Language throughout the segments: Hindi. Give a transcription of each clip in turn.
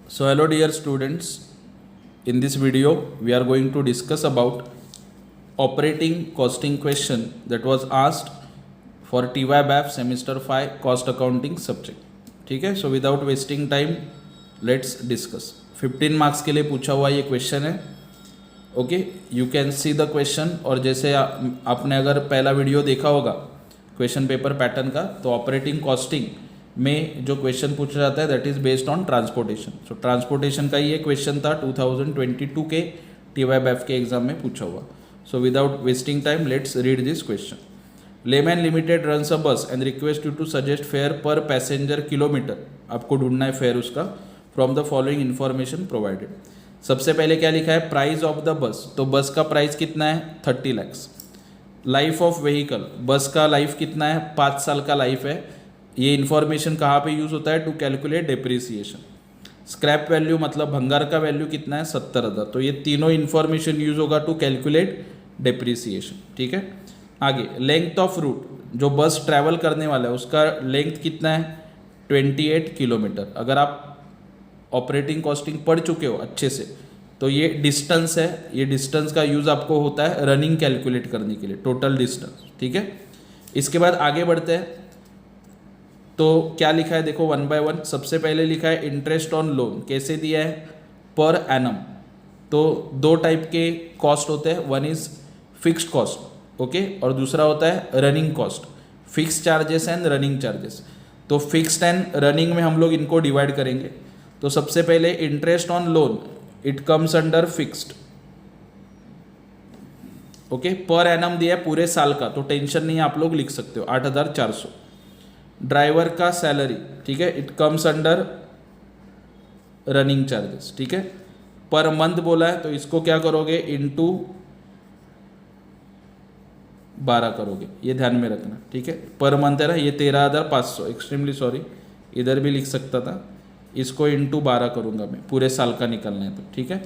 So hello dear students, in this video we are going to discuss about operating costing question that was asked for TYBAF semester 5 cost accounting subject. ठीक है, so without wasting time let's discuss. 15 marks के लिए पूछा हुआ ये क्वेश्चन है. Okay, you can see the question. और जैसे आपने अगर पहला वीडियो देखा होगा क्वेश्चन पेपर पैटर्न का, तो ऑपरेटिंग कॉस्टिंग में जो क्वेश्चन पूछा जाता है that is based on transportation. So transportation का ये क्वेश्चन था 2022 के TYBAF के एग्जाम में पूछा हुआ. So without wasting time let's read this question. Layman limited runs a bus and request you to suggest fare per passenger kilometre. आपको ढूंढना है फेयर उसका from the following information provided. सबसे पहले क्या लिखा है, प्राइस ऑफ द बस. तो बस का प्राइस कितना है, 30 lakhs. लाइफ ऑफ व्हीकल, बस का लाइफ कितना है, 5 साल का लाइफ है. ये इन्फॉर्मेशन कहाँ पे यूज़ होता है, to calculate depreciation. Scrap value मतलब भंगार का वैल्यू कितना है, 70,000. तो ये तीनों इन्फॉर्मेशन यूज होगा टू कैलकुलेट डेप्रिसिएशन. ठीक है, आगे लेंथ ऑफ रूट, जो बस ट्रैवल करने वाला है उसका लेंथ कितना है, 28 किलोमीटर. अगर आप ऑपरेटिंग कॉस्टिंग पढ़ चुके हो अच्छे से तो ये डिस्टेंस है. ये डिस्टेंस का यूज़ आपको होता है रनिंग कैलकुलेट करने के लिए, टोटल डिस्टेंस. ठीक है, इसके बाद आगे बढ़ते हैं. तो क्या लिखा है देखो, 1 by 1. सबसे पहले लिखा है इंटरेस्ट ऑन लोन. कैसे दिया है, पर एनम. तो दो टाइप के कॉस्ट होते हैं, one is fixed cost, okay, और दूसरा होता है running cost. Fixed charges and running charges. तो फिक्स्ड एंड रनिंग में हम लोग इनको डिवाइड करेंगे. तो सबसे पहले interest on loan, it comes under fixed. Okay, per annum दिया है पूरे साल का, तो टेंशन नहीं है, आप लोग लिख सकते हो 8,400. ड्राइवर का सैलरी, ठीक है, it comes under running charges. ठीक है, पर मंथ बोला है तो इसको क्या करोगे, इनटू 12 करोगे, ये ध्यान में रखना. ठीक है, पर मंथ है ना, ये 13,500. एक्सट्रीमली सॉरी, इधर भी लिख सकता था. इसको इनटू 12 करूंगा मैं, पूरे साल का निकलना है तो. ठीक है,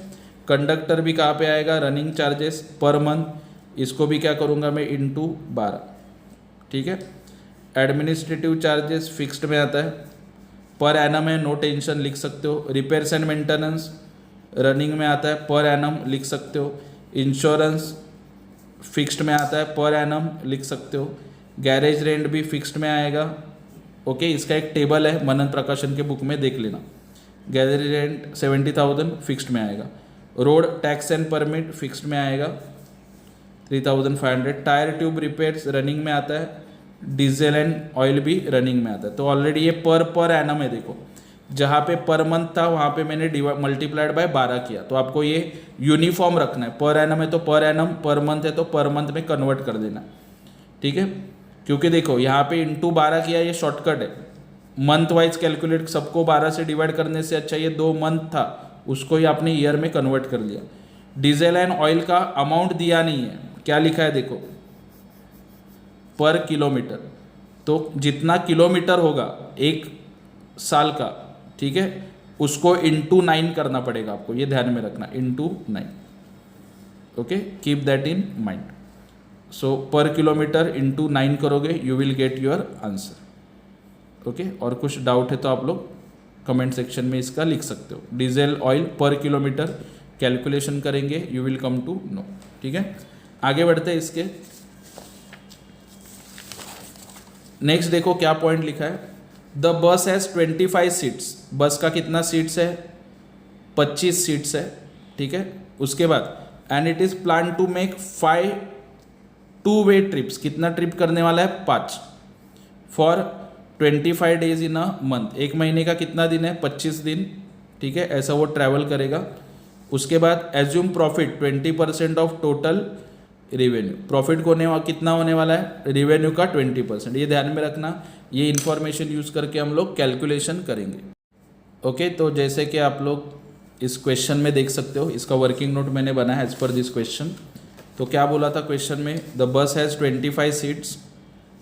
कंडक्टर भी कहाँ पे आएगा, रनिंग चार्जेस पर मंथ. इसको भी क्या करूंगा मैं, इनटू 12. ठीक है, एडमिनिस्ट्रेटिव चार्जेस फिक्स्ड में आता है, पर एनम है, नो टेंशन, लिख सकते हो. रिपेयर्स एंड मेंटेनेंस रनिंग में आता है, पर एनम लिख सकते हो. इंश्योरेंस फिक्स्ड में आता है, पर एनम लिख सकते हो. गैरेज रेंट भी फिक्स्ड में आएगा. ओके, इसका एक टेबल है, मनन प्रकाशन के बुक में देख लेना. गैरेज रेंट 70,000 फिक्स्ड में आएगा. Road tax and permit fixed में आएगा 3,500. टायर ट्यूब रिपेयर्स रनिंग में आता है. डीजल एंड ऑयल भी रनिंग में आता है. तो ऑलरेडी ये पर एनम है. देखो, जहाँ पे पर मंथ था वहाँ पे मैंने मल्टीप्लाइड बाय 12 किया. तो आपको ये यूनिफॉर्म रखना है. पर एनम है तो पर एनम, पर मंथ है तो पर मंथ में कन्वर्ट कर देना. ठीक है, क्योंकि देखो यहाँ पे इंटू 12 किया, ये शॉर्टकट है. मंथ वाइज कैलकुलेट, सबको 12 से डिवाइड करने से अच्छा ये 2 मंथ था उसको ही आपने ईयर में कन्वर्ट कर लिया. डीजल एंड ऑयल का अमाउंट दिया नहीं है, क्या लिखा है देखो, पर किलोमीटर. तो जितना किलोमीटर होगा एक साल का, ठीक है, उसको इंटू 9 करना पड़ेगा आपको, ये ध्यान में रखना, into 9. Okay, keep that in mind. So per kilometre into 9 करोगे, you will get your answer. Okay, और कुछ डाउट है तो आप लोग कमेंट सेक्शन में इसका लिख सकते हो. डीजल ऑयल पर किलोमीटर कैलकुलेशन करेंगे, you will come to know. ठीक है, आगे बढ़ते हैं इसके. नेक्स्ट देखो क्या पॉइंट लिखा है, द बस हैज़ 25 सीट्स. बस का कितना सीट्स है, 25 सीट्स है. ठीक है, उसके बाद and it is plan to make 5 2-way trips. कितना ट्रिप करने वाला है, 5, for 25 days in a month. एक महीने का कितना दिन है, 25 दिन. ठीक है, ऐसा वो ट्रैवल करेगा. उसके बाद assume profit 20% of total revenue. Profit कितना होने वाला है, रेवेन्यू का 20%. ये ध्यान में रखना, ये इन्फॉर्मेशन यूज़ करके हम लोग कैलकुलेशन करेंगे. ओके, तो जैसे कि आप लोग इस क्वेश्चन में देख सकते हो, इसका वर्किंग नोट मैंने बनाया है एज पर दिस क्वेश्चन. तो क्या बोला था क्वेश्चन में, the bus has 25 seats,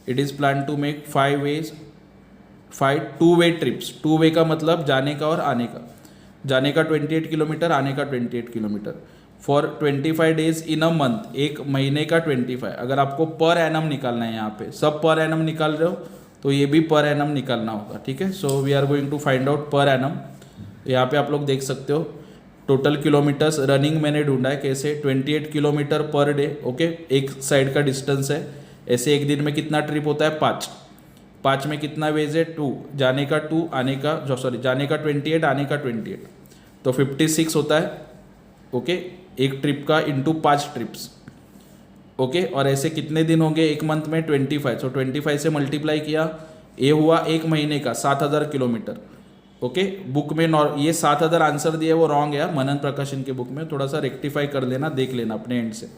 it is plan to make 5 2-way trips. 2-way का मतलब जाने का और आने का. जाने का 28 किलोमीटर, आने का 28 kilometre, for 25 days in a month. एक महीने का 25. अगर आपको पर एनम निकालना है, यहाँ पे सब पर एनम निकाल रहे हो तो ये भी पर एनम निकालना होगा. ठीक है, so we are going to find out per annum. यहाँ पे आप लोग देख सकते हो टोटल किलोमीटर्स रनिंग मैंने ढूंढा है कैसे 28 किलोमीटर पर डे। ओके, एक साइड का डिस्टेंस है। ऐसे एक दिन में कितना ट्रिप होता है 5 में कितना वेज है 2, जाने का 2 आने का जाने का 28 आने का 28, तो 56 होता है। ओके, एक ट्रिप का इंटू 5 ट्रिप्स। ओके, और ऐसे कितने दिन होंगे एक मंथ में 25, सो 25 से मल्टीप्लाई किया, ये हुआ एक महीने का 7000 किलोमीटर। ओके, बुक में ये 7000 आंसर दिया वो रॉन्ग है, मनन प्रकाशन के बुक में थोड़ा सा रेक्टिफाई कर लेना, देख लेना अपने एंड से।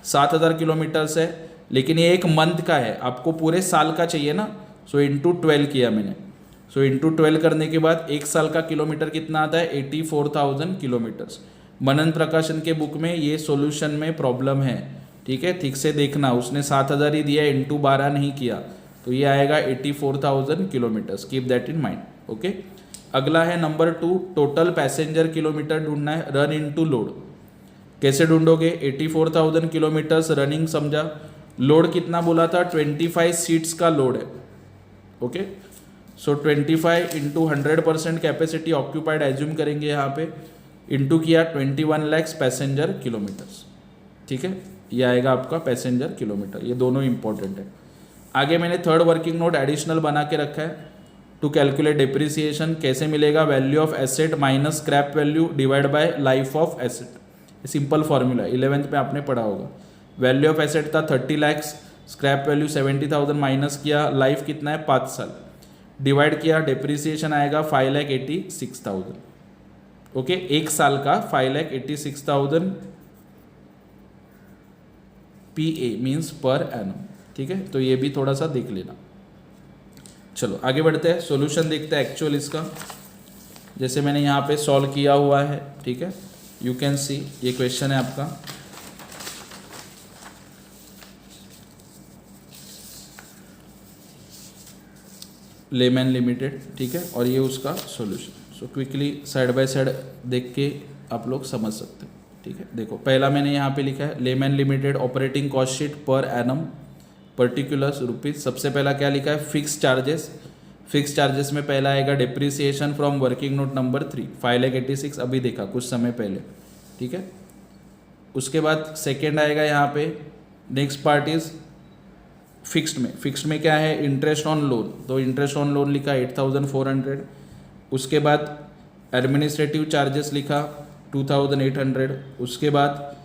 7000 किलोमीटर्स है, लेकिन ये एक मंथ का है, आपको पूरे साल का चाहिए ना, सो इंटू 12 किया मैंने। सो इंटू 12 करने के बाद एक साल का किलोमीटर कितना आता है 84,000 किलोमीटर्स। मनन प्रकाशन के बुक में ये सॉल्यूशन में प्रॉब्लम है, ठीक है, ठीक से देखना, उसने 7000 ही दिया, इंटू 12 नहीं किया, तो ये आएगा 84,000 kilometres, keep that in mind. Okay, अगला है नंबर 2, टोटल पैसेंजर किलोमीटर ढूंढना है, रन इनटू लोड। कैसे ढूंढोगे, 84,000 किलोमीटर्स रनिंग समझा, लोड कितना बोला था 25 सीट्स का लोड है। ओके, सो 25 इंटू 100% कैपेसिटी ऑक्यूपाइड एज्यूम करेंगे यहाँ पे, इंटू किया 21 लाख पैसेंजर किलोमीटर्स। ठीक है, ये आएगा आपका पैसेंजर किलोमीटर, ये दोनों इंपॉर्टेंट है। आगे मैंने थर्ड वर्किंग नोट एडिशनल बना के रखा है, टू कैलकुलेट डिप्रिसिएशन कैसे मिलेगा, value of asset minus scrap value divide by life of asset. Simple formula 11th में आपने पढ़ा होगा। वैल्यू ऑफ एसेट था 30 लाख, स्क्रैप वैल्यू 70,000 माइनस किया, लाइफ कितना है 5 साल, डिवाइड किया, डिप्रिसिएशन आएगा 5,86,000। ओके, एक साल का 5,86,000 PA मीन्स पर एनम। ठीक है, तो ये भी थोड़ा सा देख लेना। चलो आगे बढ़ते हैं, सॉल्यूशन देखते हैं एक्चुअल इसका, जैसे मैंने यहाँ पे सॉल्व किया हुआ है। ठीक है, यू कैन सी ये क्वेश्चन है आपका, लेमैन लिमिटेड। ठीक है, और ये उसका solution. So quickly side by side देख के आप लोग समझ सकते हैं। ठीक है, देखो पहला मैंने यहाँ पे लिखा है layman limited operating cost sheet per annum particulars rupees. सबसे पहला क्या लिखा है, फिक्स चार्जेस। फिक्स चार्जेस में पहला आएगा depreciation from working note number 3 5,86,000, अभी देखा कुछ समय पहले। ठीक है, उसके बाद सेकेंड आएगा यहाँ पे, नेक्स्ट पार्ट इज फिक्स्ड में। फिक्स्ड में क्या है, इंटरेस्ट ऑन लोन, तो इंटरेस्ट ऑन लोन लिखा 8,400। उसके बाद एडमिनिस्ट्रेटिव चार्जेस लिखा 2,800। उसके बाद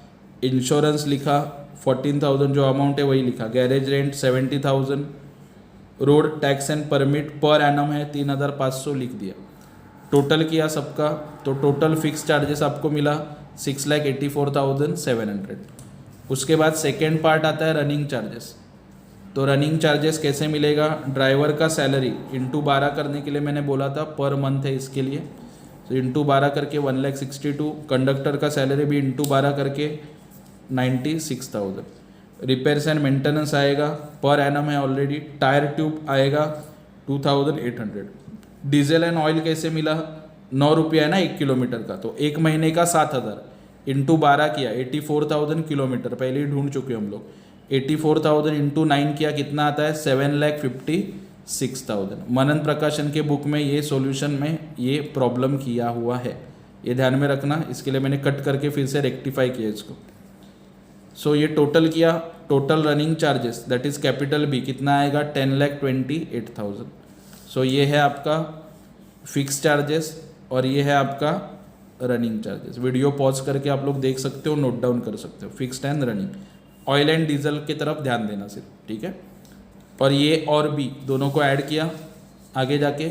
इंश्योरेंस लिखा 14,000, जो अमाउंट है वही लिखा। Garage rent 70,000, road tax and permit per annum है 3,500 लिख दिया। टोटल किया सबका, तो टोटल फिक्स चार्जेस आपको मिला 6,84,700। उसके बाद सेकेंड पार्ट आता है रनिंग चार्जेस। तो रनिंग चार्जेस कैसे मिलेगा, ड्राइवर का सैलरी इंटू 12 करने के लिए मैंने बोला था, पर मंथ है इसके लिए, तो इंटू 12 करके 1,62,000। कंडक्टर का सैलरी भी इंटू 12 करके 96,000। रिपेयर्स एंड मेंटेनेंस आएगा, पर एनम है ऑलरेडी। टायर ट्यूब आएगा 2,800। डीजल एंड ऑयल कैसे मिला, 9 रुपया है ना 1 किलोमीटर का, तो एक महीने का 7,000 इंटू 12 किया 84,000 किलोमीटर, पहले ही ढूंढ चुके हम लोग। 84,000 इंटू 9 किया, कितना आता है 7,56,000। मनन प्रकाशन के बुक में ये सॉल्यूशन में ये प्रॉब्लम किया हुआ है, ये ध्यान में रखना, इसके लिए मैंने कट करके फिर से रेक्टिफाई किया इसको। सो ये टोटल किया, total running charges that is capital B कितना आएगा 10,28,000। सो ये है आपका फिक्स चार्जेस और ये है आपका रनिंग चार्जेस। वीडियो पॉज करके आप लोग देख सकते हो, नोट डाउन कर सकते हो, fixed and running. Oil and diesel की तरफ ध्यान देना सिर्फ, ठीक है। और ये और बी दोनों को ऐड किया आगे जाके,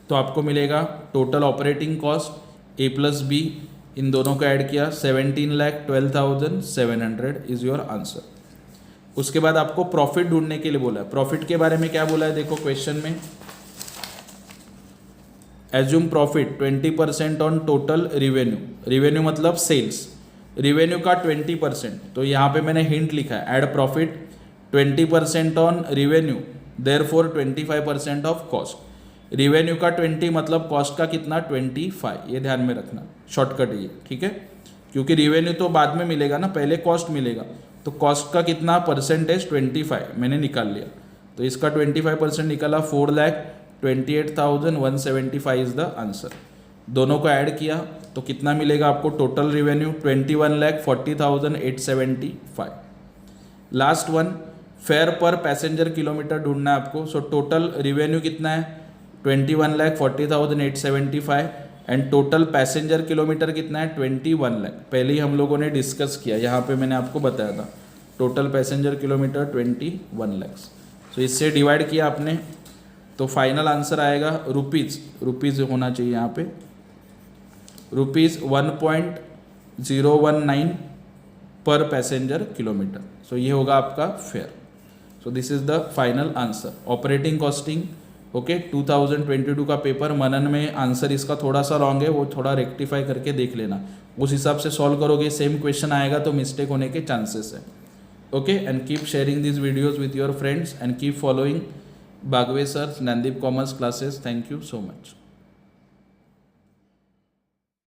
तो आपको मिलेगा टोटल ऑपरेटिंग कॉस्ट ए प्लस बी, इन दोनों को ऐड किया 17,12,700 इज योर आंसर। उसके बाद आपको प्रॉफिट ढूंढने के लिए बोला है। प्रॉफिट के बारे में क्या बोला है देखो क्वेश्चन में, assume profit 20% on total revenue. Revenue मतलब सेल्स, रिवेन्यू का 20%, तो यहाँ पे मैंने हिंट लिखा है add profit 20% on revenue, therefore 25% of cost. Revenue का 20 मतलब कॉस्ट का कितना 25, ये ध्यान में रखना, शॉर्टकट ये, ठीक है, क्योंकि रिवेन्यू तो बाद में मिलेगा ना, पहले कॉस्ट मिलेगा, तो कॉस्ट का कितना परसेंटेज 25 मैंने निकाल लिया, तो इसका 25% निकाला 4,28,175 इज द आंसर। दोनों को ऐड किया तो कितना मिलेगा आपको total revenue 21,40,875। Last one fair per passenger kilometre ढूंढना है आपको। सो टोटल रेवेन्यू कितना है 21,40,875 एंड टोटल पैसेंजर किलोमीटर कितना है 21 लाख। पहले ही हम लोगों ने डिस्कस किया, यहाँ पे मैंने आपको बताया था टोटल पैसेंजर किलोमीटर 21 लाख। सो इससे डिवाइड किया आपने तो फाइनल आंसर आएगा रुपीज़ होना चाहिए यहाँ पे ₹1.019 पर पैसेंजर किलोमीटर। सो ये होगा आपका fair. So this is the final answer. Operating costing okay 2022 का पेपर मनन में आंसर इसका थोड़ा सा रॉन्ग है, वो थोड़ा रेक्टिफाई करके देख लेना, उस हिसाब से सॉल्व करोगे सेम क्वेश्चन आएगा तो मिस्टेक होने के चांसेस है। Okay and keep sharing this videos with your friends and keep following Bagwe sir Nandeep commerce classes. Thank you so much.